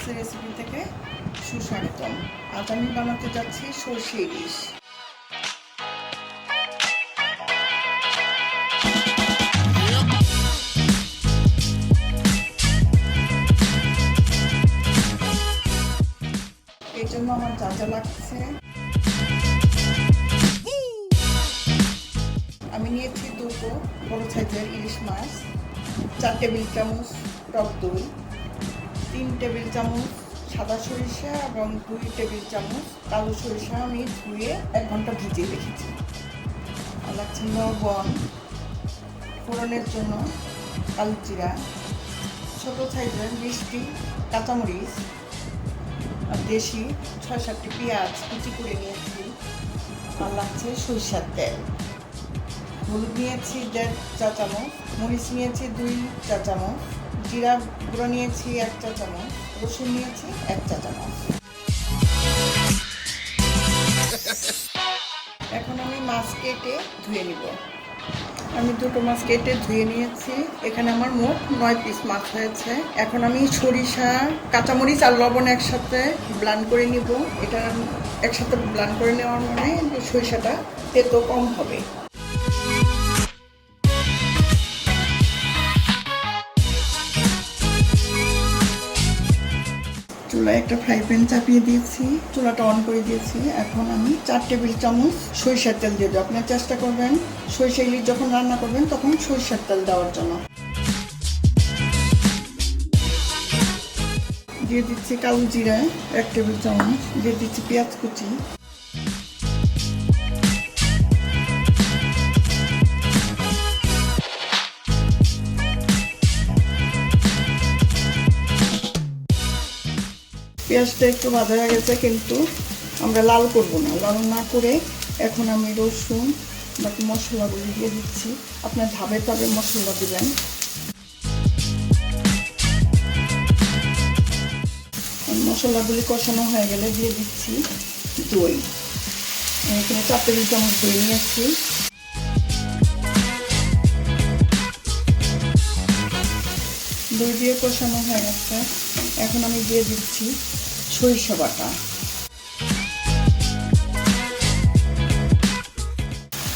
মাছের রেসিপি থেকে সুস্বাগতম। আজ আমি বানাতে যাচ্ছি সর্ষে ইলিশ। এর জন্য আমার যা যা লাগছে, আমি নিয়েছি দুটো বড় সাইজের ইলিশ মাছ, 4 টেবিল চামচ টক দই, 3 টেবিল চামচ সাদা সরিষা এবং 2 টেবিল চামচ কালো সরিষা আমি ধুয়ে 1 ঘন্টা ভিজিয়ে রেখেছি। আর লাগছে লবণ, ফোড়নের জন্য কালো জিরা, ছোটো সাইজের 20টি কাঁচামরিচ, আর দেশি 6-7টি পেঁয়াজ কুচি করে নিয়েছি। আর লাগছে সরিষার তেল। হলুদ নিয়েছি 1.5 চা চামচ, মরিচ নিয়েছি 2 চা চামচ, জিরা গুঁড়ো নিয়েছি 1 চা চামচ, রসুন নিয়েছি 1 চা চামচ। এখন আমি মাছ কেটে ধুয়ে নিব। আমি দুটো মাছ কেটে ধুয়ে নিয়েছি। এখানে আমার মোট 9 পিস মাছ হয়েছে। এখন আমি সরিষা, কাঁচামরিচ আর লবণ একসাথে ব্লেন্ড করে নিব। এটা একসাথে ব্লেন্ড করে নেওয়ার মানে সরিষাটা তেতো কম হবে। চুলায় একটা ফ্রাই প্যান চাপিয়ে দিয়েছি, চুলাটা অন করে দিয়েছি। এখন আমি 4 টেবিল চামচ সরিষার তেল দিয়ে দেবো। আপনার চেষ্টা করবেন সরিষা ইলিশ যখন রান্না করবেন তখন সরিষার তেল দেওয়ার জন্য। দিয়ে দিচ্ছি কালো জিরা 1 টেবিল চামচ, দিয়ে দিচ্ছি পেঁয়াজ কুচি, পেঁয়াজটা একটু ভাজা হয়ে গেছে, কিন্তু আমরা লাল করব না। লাল না করে এখন আমি রসুন বাকি মশলাগুলি দিয়ে দিচ্ছি। আপনার ধাবে ধাবে মশলা দিবেন। মশলাগুলি কষানো হয়ে গেলে দিয়ে দিচ্ছি দই। এখানে 4 টেবিল চামচ দই নিয়েছি। দই দিয়ে কষানো হয়ে গেছে। এখন আমি দিয়ে দিচ্ছি সরিষা বাটা।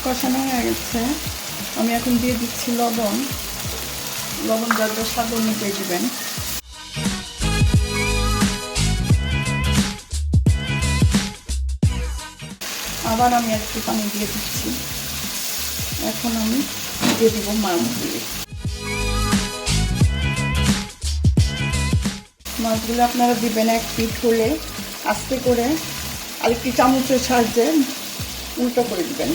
কষানো হয়ে গেছে। আমি এখন দিয়ে দিচ্ছি লবণ। লবণ যার স্বাদ অনুযায়ী দিবেন। আবার আমি একটু পানি দিয়ে দিচ্ছি। এখন আমি দিয়ে দিব মাছগুলি। মাছগুলো আপনারা দিবেন 1 পিঠ হলে আস্তে করে আরেকটি চামচের সাহায্যে উল্টো করে দিবেন।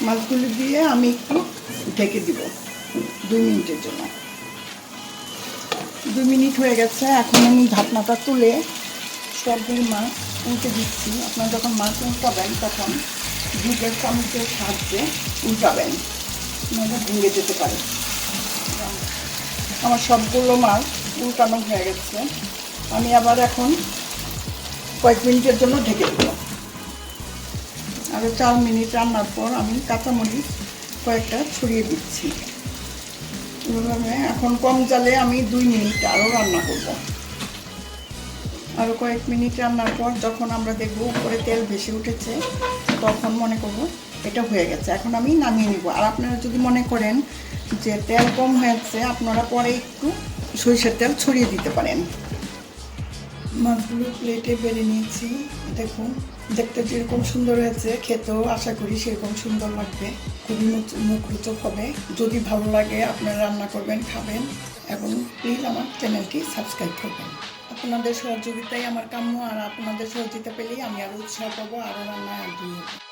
মাছগুলি দিয়ে আমি একটু ঢেকে দিব 2 মিনিটের জন্য। 2 মিনিট হয়ে গেছে। এখন আমি ঢাকনাটা তুলে সবগুলি মাছ উল্টে দিচ্ছি। আপনারা যখন মাছ উল্টাবেন তখন দুধের চামচের সাহায্যে উল্টাবেন, নাহলে ভেঙে যেতে পারে। আমার সবগুলো মাছ উল্টানো হয়ে গেছে। আমি আবার এখন কয়েক মিনিটের জন্য ঢেকে দেব। আরও 4 মিনিট রান্নার পর আমি কাঁচামরিচ কয়েকটা ছড়িয়ে দিচ্ছি। এভাবে এখন কম জালে আমি 2 মিনিট আরও রান্না করব। আরও কয়েক মিনিট রান্নার পর যখন আমরা দেখব উপরে তেল ভেসে উঠেছে তখন মনে করব এটা হয়ে গেছে। এখন আমি নামিয়ে নিব। আর আপনারা যদি মনে করেন যে তেল কম হয়েছে, আপনারা পরে একটু সরিষার তেল ছড়িয়ে দিতে পারেন। মাছগুলো প্লেটে বেড়ে নিয়েছি। দেখুন দেখতে যেরকম সুন্দর হয়েছে, খেতেও আশা করি সেরকম সুন্দর লাগবে। খুবই মুখরোচক হবে। যদি ভালো লাগে আপনারা রান্না করবেন, খাবেন এবং প্লিজ আমার চ্যানেলটি সাবস্ক্রাইব করবেন। আপনাদের সহযোগিতাই আমার কাম্য। আর আপনাদের সহযোগিতা পেলেই আমি আরও উৎসাহ পাবো, আরও রান্নায় আগ্রহী হব।